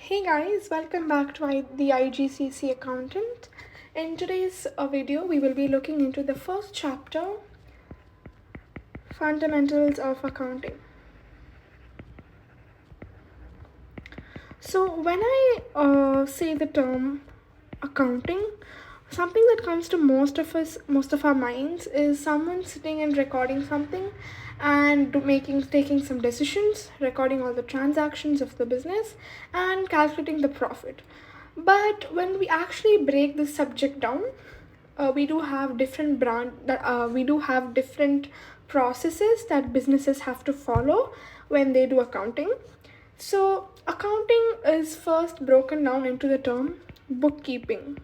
Hey guys, welcome back to the IGCSE accountant. In today's video, we will be looking into the first chapter, fundamentals of accounting. So when I say the term accounting, something that comes to most of our minds is someone sitting and recording something and taking some decisions, recording all the transactions of the business and calculating the profit. But when we actually break this subject down, we do have different processes that businesses have to follow when they do accounting. So accounting is first broken down into the term bookkeeping.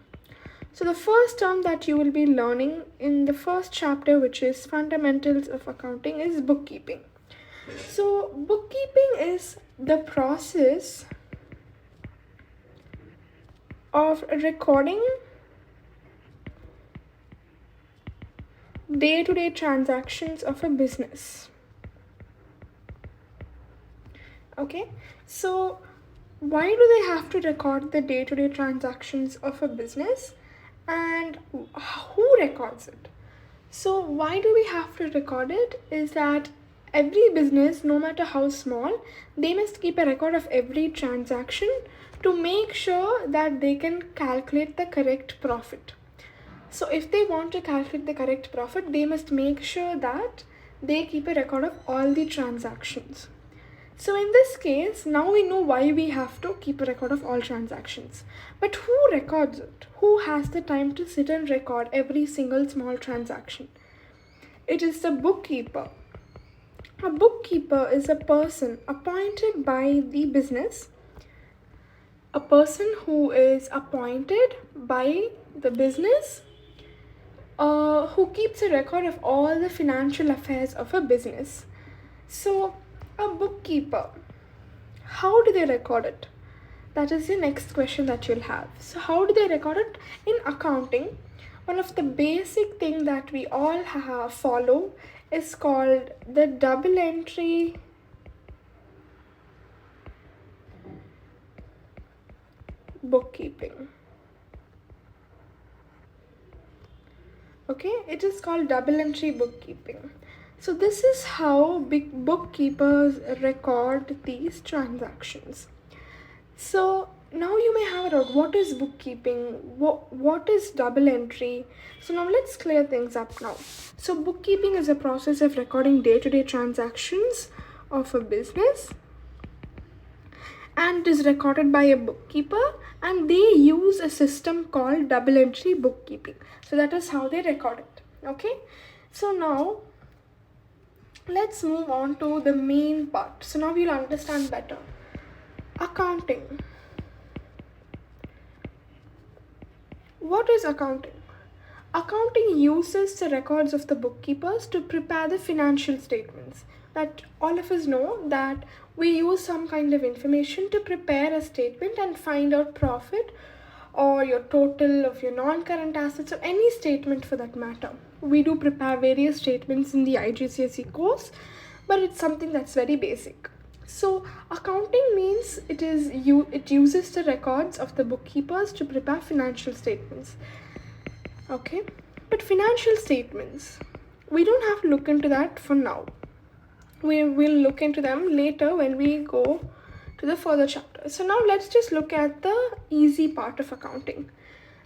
So the first term that you will be learning in the first chapter, which is fundamentals of accounting, is bookkeeping. So bookkeeping is the process of recording day-to-day transactions of a business. Okay, so why do they have to record the day-to-day transactions of a business, and who records it? So why do we have to record it is that every business, no matter how small, they must keep a record of every transaction to make sure that they can calculate the correct profit. So if they want to calculate the correct profit, they must make sure that they keep a record of all the transactions. So in this case, now we know why we have to keep a record of all transactions. But who records it? Who has the time to sit and record every single small transaction? It is the bookkeeper. A bookkeeper is a person appointed by the business, a person who is appointed by the business, who keeps a record of all the financial affairs of a business. So a bookkeeper, how do they record it? That is the next question that you'll have. So how do they record it? In accounting, one of the basic thing that we all follow is called the double entry bookkeeping. Okay, it is called double entry bookkeeping. So this is how big bookkeepers record these transactions. So now you may have a doubt, what is bookkeeping? What is double entry? So now let's clear things up now. So bookkeeping is a process of recording day-to-day transactions of a business, and it is recorded by a bookkeeper, and they use a system called double entry bookkeeping. So that is how they record it. Okay, so now let's move on to the main part. So now you'll understand better. Accounting. What is accounting? Accounting uses the records of the bookkeepers to prepare the financial statements. That all of us know that we use some kind of information to prepare a statement and find out profit or your total of your non-current assets or any statement for that matter. We do prepare various statements in the IGCSE course, but it's something that's very basic. So accounting means it uses the records of the bookkeepers to prepare financial statements. Okay, but financial statements, we don't have to look into that for now. We will look into them later when we go to the further chapter. So now let's just look at the easy part of accounting.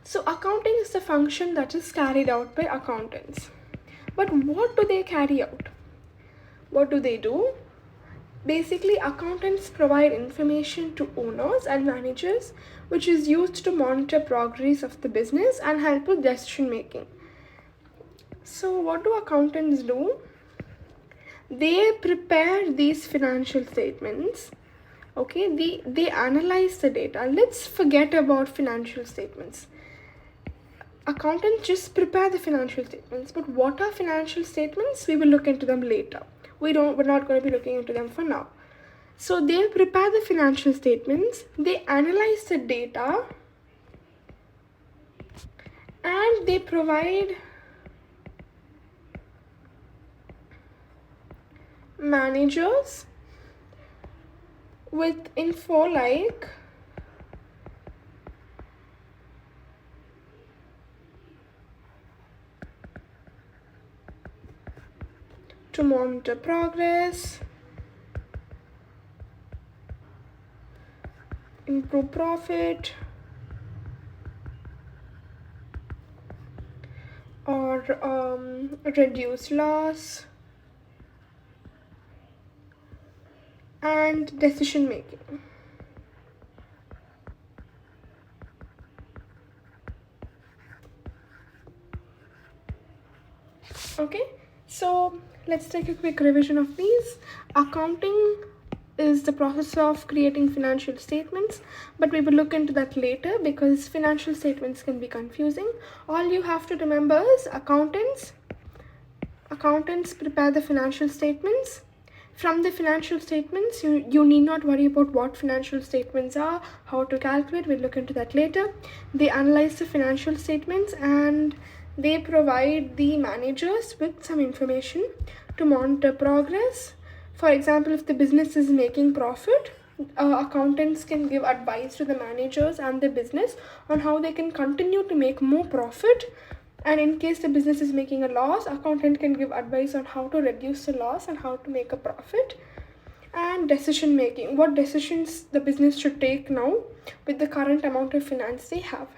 So accounting is the function that is carried out by accountants. But what do they carry out? What do they do? Basically, accountants provide information to owners and managers, which is used to monitor progress of the business and help with decision making. So what do accountants do? They prepare these financial statements. Okay, they analyze the data. Let's forget about financial statements. Accountants just prepare the financial statements. But what are financial statements? We will look into them later. We're not going to be looking into them for now. So they prepare the financial statements, they analyze the data, and they provide managers with info like to monitor progress, improve profit, or reduce loss, and decision making. Okay, so let's take a quick revision of these. Accounting is the process of creating financial statements, but we will look into that later because financial statements can be confusing. All you have to remember is accountants prepare the financial statements. From the financial statements, you need not worry about what financial statements are, how to calculate, we'll look into that later. They analyze the financial statements and they provide the managers with some information to monitor progress. For example, if the business is making profit, accountants can give advice to the managers and the business on how they can continue to make more profit. And in case the business is making a loss, accountant can give advice on how to reduce the loss and how to make a profit. And decision making, what decisions the business should take now with the current amount of finance they have.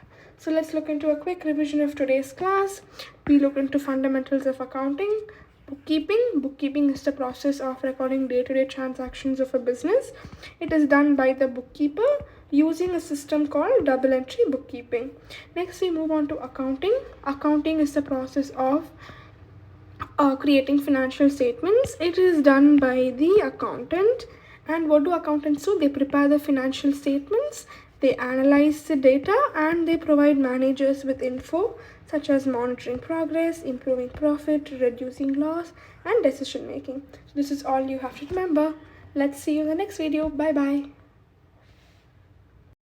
So let's look into a quick revision of today's class. We look into fundamentals of accounting. Bookkeeping is the process of recording day-to-day transactions of a business. It is done by the bookkeeper using a system called double entry bookkeeping. Next, we move on to accounting. Accounting is the process of creating financial statements. It is done by the accountant. And what do accountants do? They prepare the financial statements, they analyze the data, and they provide managers with info such as monitoring progress, improving profit, reducing loss, and decision making. So this is all you have to remember. Let's see you in the next video. Bye bye.